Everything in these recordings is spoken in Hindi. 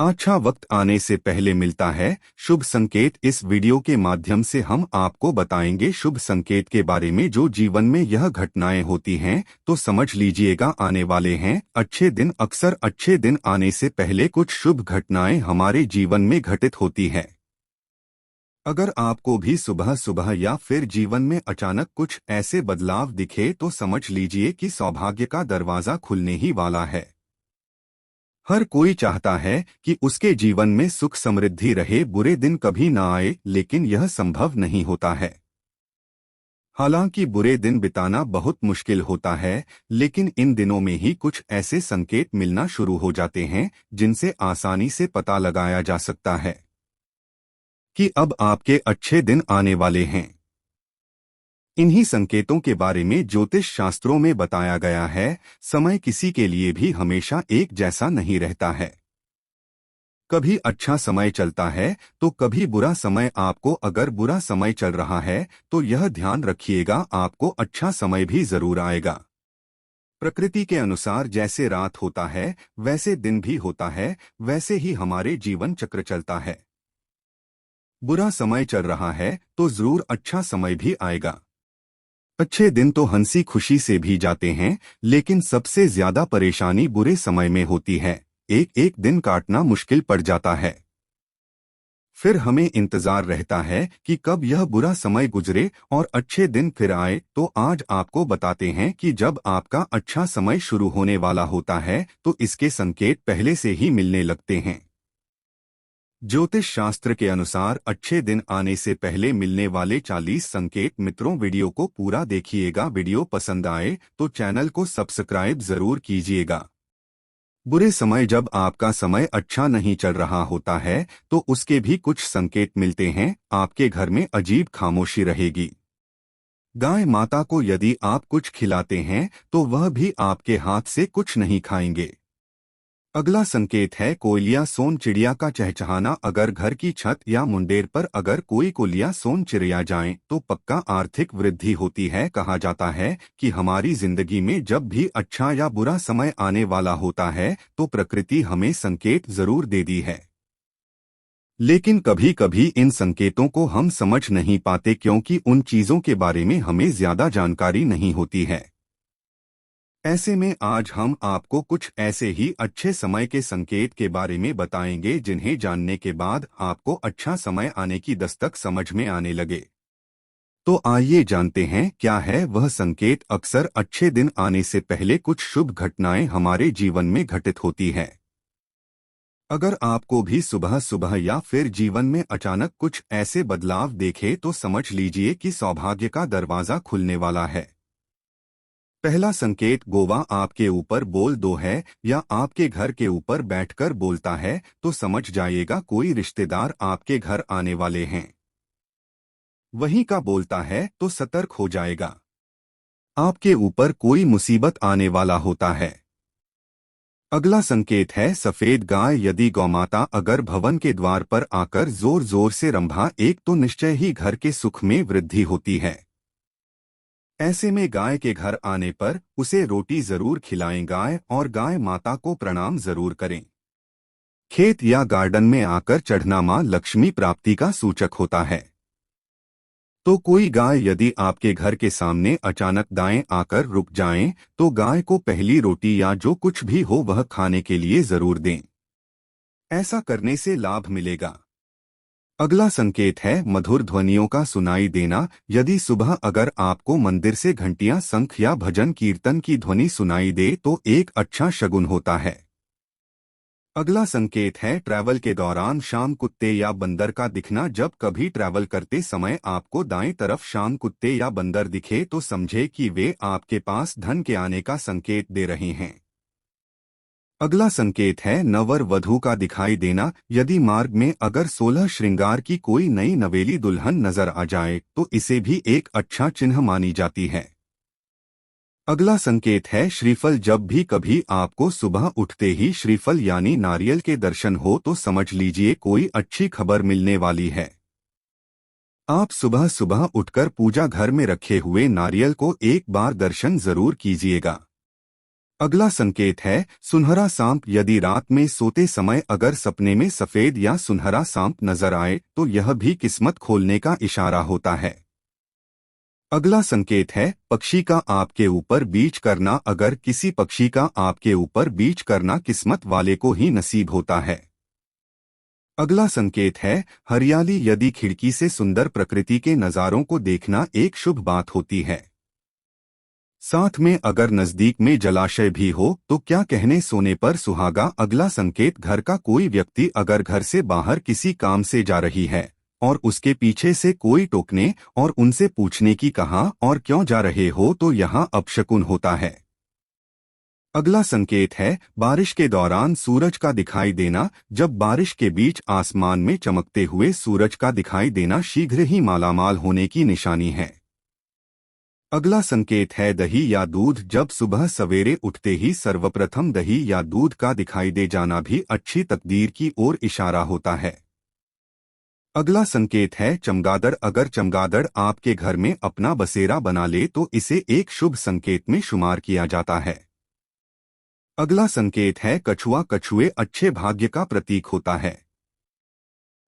अच्छा वक्त आने से पहले मिलता है शुभ संकेत। इस वीडियो के माध्यम से हम आपको बताएंगे शुभ संकेत के बारे में जो जीवन में यह घटनाएं होती हैं तो समझ लीजिएगा आने वाले हैं अच्छे दिन। अक्सर अच्छे दिन आने से पहले कुछ शुभ घटनाएं हमारे जीवन में घटित होती हैं। अगर आपको भी सुबह सुबह या फिर जीवन में अचानक कुछ ऐसे बदलाव दिखे तो समझ लीजिए कि सौभाग्य का दरवाजा खुलने ही वाला है। हर कोई चाहता है कि उसके जीवन में सुख समृद्धि रहे, बुरे दिन कभी ना आए, लेकिन यह संभव नहीं होता है। हालांकि बुरे दिन बिताना बहुत मुश्किल होता है, लेकिन इन दिनों में ही कुछ ऐसे संकेत मिलना शुरू हो जाते हैं जिनसे आसानी से पता लगाया जा सकता है कि अब आपके अच्छे दिन आने वाले हैं। इन्हीं संकेतों के बारे में ज्योतिष शास्त्रों में बताया गया है। समय किसी के लिए भी हमेशा एक जैसा नहीं रहता है। कभी अच्छा समय चलता है तो कभी बुरा समय। आपको अगर बुरा समय चल रहा है तो यह ध्यान रखिएगा आपको अच्छा समय भी जरूर आएगा। प्रकृति के अनुसार जैसे रात होता है वैसे दिन भी होता है, वैसे ही हमारे जीवन चक्र चलता है। बुरा समय चल रहा है तो जरूर अच्छा समय भी आएगा। अच्छे दिन तो हंसी खुशी से भी जाते हैं, लेकिन सबसे ज्यादा परेशानी बुरे समय में होती है। एक एक दिन काटना मुश्किल पड़ जाता है। फिर हमें इंतजार रहता है कि कब यह बुरा समय गुजरे और अच्छे दिन फिर आए। तो आज आपको बताते हैं कि जब आपका अच्छा समय शुरू होने वाला होता है तो इसके संकेत पहले से ही मिलने लगते हैं। ज्योतिष शास्त्र के अनुसार अच्छे दिन आने से पहले मिलने वाले 40 संकेत। मित्रों, वीडियो को पूरा देखिएगा। वीडियो पसंद आए तो चैनल को सब्सक्राइब जरूर कीजिएगा। बुरे समय, जब आपका समय अच्छा नहीं चल रहा होता है तो उसके भी कुछ संकेत मिलते हैं। आपके घर में अजीब खामोशी रहेगी। गाय माता को यदि आप कुछ खिलाते हैं तो वह भी आपके हाथ से कुछ नहीं खाएंगे। अगला संकेत है कोयलिया सोन चिड़िया का चहचहाना। अगर घर की छत या मुंडेर पर अगर कोई कोयलिया सोन चिड़िया जाए तो पक्का आर्थिक वृद्धि होती है। कहा जाता है कि हमारी जिंदगी में जब भी अच्छा या बुरा समय आने वाला होता है तो प्रकृति हमें संकेत जरूर दे दी है, लेकिन कभी कभी इन संकेतों को हम समझ नहीं पाते क्योंकि उन चीजों के बारे में हमें ज्यादा जानकारी नहीं होती है। ऐसे में आज हम आपको कुछ ऐसे ही अच्छे समय के संकेत के बारे में बताएंगे जिन्हें जानने के बाद आपको अच्छा समय आने की दस्तक समझ में आने लगे। तो आइए जानते हैं क्या है वह संकेत। अक्सर अच्छे दिन आने से पहले कुछ शुभ घटनाएं हमारे जीवन में घटित होती हैं। अगर आपको भी सुबह सुबह या फिर जीवन में अचानक कुछ ऐसे बदलाव देखे तो समझ लीजिए कि सौभाग्य का दरवाजा खुलने वाला है। पहला संकेत, गोवा आपके ऊपर बोल दो है या आपके घर के ऊपर बैठकर बोलता है तो समझ जाइएगा कोई रिश्तेदार आपके घर आने वाले हैं। वहीं का बोलता है तो सतर्क हो जाएगा, आपके ऊपर कोई मुसीबत आने वाला होता है। अगला संकेत है सफेद गाय। यदि गौमाता अगर भवन के द्वार पर आकर जोर जोर से रंभा एक तो निश्चय ही घर के सुख में वृद्धि होती है। ऐसे में गाय के घर आने पर उसे रोटी जरूर खिलाएं गाय, और गाय माता को प्रणाम जरूर करें। खेत या गार्डन में आकर चढ़ना मां लक्ष्मी प्राप्ति का सूचक होता है। तो कोई गाय यदि आपके घर के सामने अचानक दाएं आकर रुक जाएं तो गाय को पहली रोटी या जो कुछ भी हो वह खाने के लिए जरूर दें। ऐसा करने से लाभ मिलेगा। अगला संकेत है मधुर ध्वनियों का सुनाई देना। यदि सुबह अगर आपको मंदिर से घंटियां, शंख या भजन कीर्तन की ध्वनि सुनाई दे तो एक अच्छा शगुन होता है। अगला संकेत है ट्रैवल के दौरान शाम कुत्ते या बंदर का दिखना। जब कभी ट्रैवल करते समय आपको दाएं तरफ शाम कुत्ते या बंदर दिखे तो समझे कि वे आपके पास धन के आने का संकेत दे रहे हैं। अगला संकेत है नववर वधू का दिखाई देना। यदि मार्ग में अगर 16 श्रृंगार की कोई नई नवेली दुल्हन नजर आ जाए तो इसे भी एक अच्छा चिन्ह मानी जाती है। अगला संकेत है श्रीफल। जब भी कभी आपको सुबह उठते ही श्रीफल यानी नारियल के दर्शन हो तो समझ लीजिए कोई अच्छी खबर मिलने वाली है। आप सुबह सुबह उठकर पूजा घर में रखे हुए नारियल को एक बार दर्शन जरूर कीजिएगा। अगला संकेत है सुनहरा सांप। यदि रात में सोते समय अगर सपने में सफेद या सुनहरा सांप नजर आए तो यह भी किस्मत खोलने का इशारा होता है। अगला संकेत है पक्षी का आपके ऊपर बीच करना। अगर किसी पक्षी का आपके ऊपर बीच करना किस्मत वाले को ही नसीब होता है। अगला संकेत है हरियाली। यदि खिड़की से सुंदर प्रकृति के नज़ारों को देखना एक शुभ बात होती है। साथ में अगर नजदीक में जलाशय भी हो तो क्या कहने सोने पर सुहागा। अगला संकेत घर का कोई व्यक्ति अगर घर से बाहर किसी काम से जा रही है और उसके पीछे से कोई टोकने और उनसे पूछने की कहा और क्यों जा रहे हो तो यहाँ अपशकुन होता है। अगला संकेत है बारिश के दौरान सूरज का दिखाई देना। जब बारिश के बीच आसमान में चमकते हुए सूरज का दिखाई देना शीघ्र ही मालामाल होने की निशानी है। अगला संकेत है दही या दूध। जब सुबह सवेरे उठते ही सर्वप्रथम दही या दूध का दिखाई दे जाना भी अच्छी तकदीर की ओर इशारा होता है। अगला संकेत है चमगादड़। अगर चमगादड़ आपके घर में अपना बसेरा बना ले तो इसे एक शुभ संकेत में शुमार किया जाता है। अगला संकेत है कछुआ। कछुए अच्छे भाग्य का प्रतीक होता है।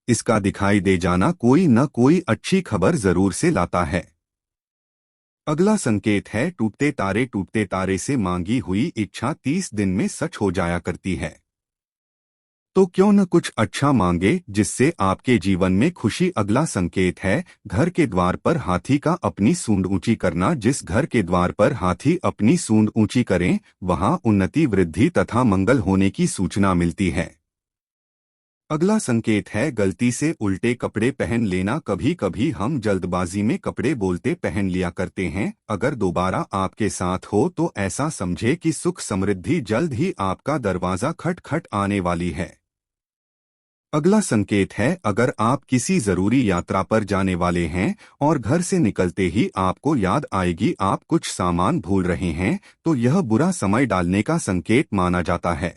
इसका दिखाई दे जाना कोई न कोई अच्छी खबर जरूर से लाता है। अगला संकेत है टूटते तारे। टूटते तारे से मांगी हुई इच्छा 30 दिन में सच हो जाया करती है। तो क्यों न कुछ अच्छा मांगे जिससे आपके जीवन में खुशी। अगला संकेत है घर के द्वार पर हाथी का अपनी सूंड ऊंची करना। जिस घर के द्वार पर हाथी अपनी सूंड ऊंची करें वहां उन्नति वृद्धि तथा मंगल होने की सूचना मिलती है। अगला संकेत है गलती से उल्टे कपड़े पहन लेना। कभी कभी हम जल्दबाजी में कपड़े बोलते पहन लिया करते हैं। अगर दोबारा आपके साथ हो तो ऐसा समझे कि सुख समृद्धि जल्द ही आपका दरवाजा खटखट आने वाली है। अगला संकेत है अगर आप किसी जरूरी यात्रा पर जाने वाले हैं और घर से निकलते ही आपको याद आएगी आप कुछ सामान भूल रहे हैं तो यह बुरा समय डालने का संकेत माना जाता है।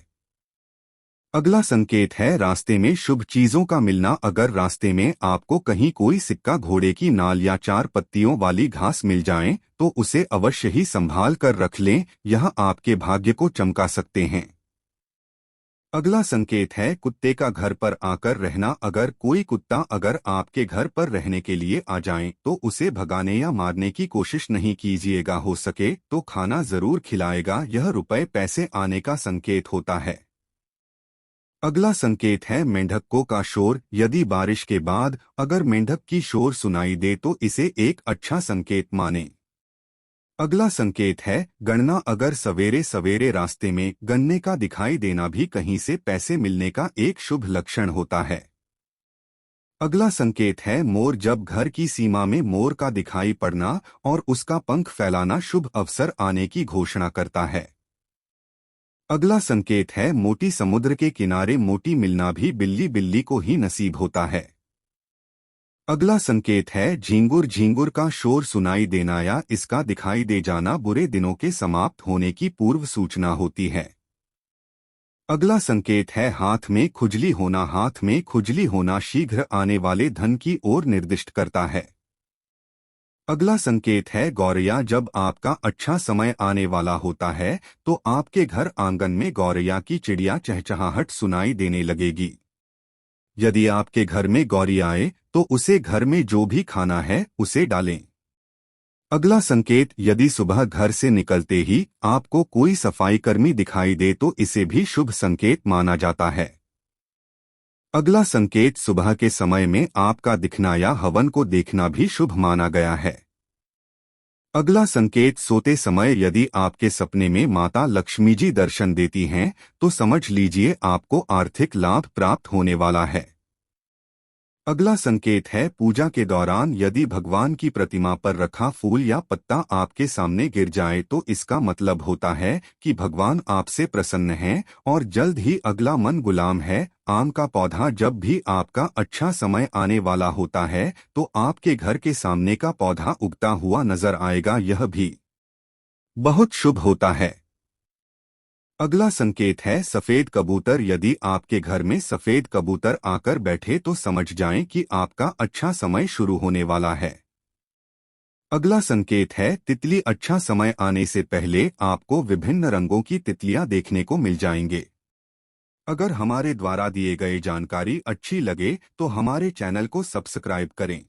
अगला संकेत है रास्ते में शुभ चीजों का मिलना। अगर रास्ते में आपको कहीं कोई सिक्का, घोड़े की नाल या 4 पत्तियों वाली घास मिल जाए तो उसे अवश्य ही संभाल कर रख लें, यह आपके भाग्य को चमका सकते हैं। अगला संकेत है कुत्ते का घर पर आकर रहना। अगर कोई कुत्ता अगर आपके घर पर रहने के लिए आ जाए तो उसे भगाने या मारने की कोशिश नहीं कीजिएगा। हो सके तो खाना जरूर खिलाएगा, यह रुपए पैसे आने का संकेत होता है। अगला संकेत है मेंढकों का शोर। यदि बारिश के बाद अगर मेंढक की शोर सुनाई दे तो इसे एक अच्छा संकेत माने। अगला संकेत है गणना। अगर सवेरे सवेरे रास्ते में गन्ने का दिखाई देना भी कहीं से पैसे मिलने का एक शुभ लक्षण होता है। अगला संकेत है मोर। जब घर की सीमा में मोर का दिखाई पड़ना और उसका पंख फैलाना शुभ अवसर आने की घोषणा करता है। अगला संकेत है मोटी। समुद्र के किनारे मोटी मिलना भी बिल्ली बिल्ली को ही नसीब होता है। अगला संकेत है झींगुर। झींगुर का शोर सुनाई देना या इसका दिखाई दे जाना बुरे दिनों के समाप्त होने की पूर्व सूचना होती है। अगला संकेत है हाथ में खुजली होना। हाथ में खुजली होना शीघ्र आने वाले धन की ओर निर्दिष्ट करता है। अगला संकेत है गौरैया। जब आपका अच्छा समय आने वाला होता है तो आपके घर आंगन में गौरैया की चिड़िया चहचहाहट सुनाई देने लगेगी। यदि आपके घर में गौरी आए तो उसे घर में जो भी खाना है उसे डालें। अगला संकेत यदि सुबह घर से निकलते ही आपको कोई सफाई कर्मी दिखाई दे तो इसे भी शुभ संकेत माना जाता है। अगला संकेत सुबह के समय में आपका दिखना या हवन को देखना भी शुभ माना गया है। अगला संकेत सोते समय यदि आपके सपने में माता लक्ष्मी जी दर्शन देती हैं तो समझ लीजिए आपको आर्थिक लाभ प्राप्त होने वाला है। अगला संकेत है पूजा के दौरान यदि भगवान की प्रतिमा पर रखा फूल या पत्ता आपके सामने गिर जाए तो इसका मतलब होता है कि भगवान आपसे प्रसन्न हैं और जल्द ही अगला मन गुलाम है। आम का पौधा। जब भी आपका अच्छा समय आने वाला होता है तो आपके घर के सामने का पौधा उगता हुआ नजर आएगा, यह भी बहुत शुभ होता है। अगला संकेत है सफेद कबूतर। यदि आपके घर में सफेद कबूतर आकर बैठे तो समझ जाएं कि आपका अच्छा समय शुरू होने वाला है। अगला संकेत है तितली। अच्छा समय आने से पहले आपको विभिन्न रंगों की तितलियां देखने को मिल जाएंगे। अगर हमारे द्वारा दिए गए जानकारी अच्छी लगे तो हमारे चैनल को सब्सक्राइब करें।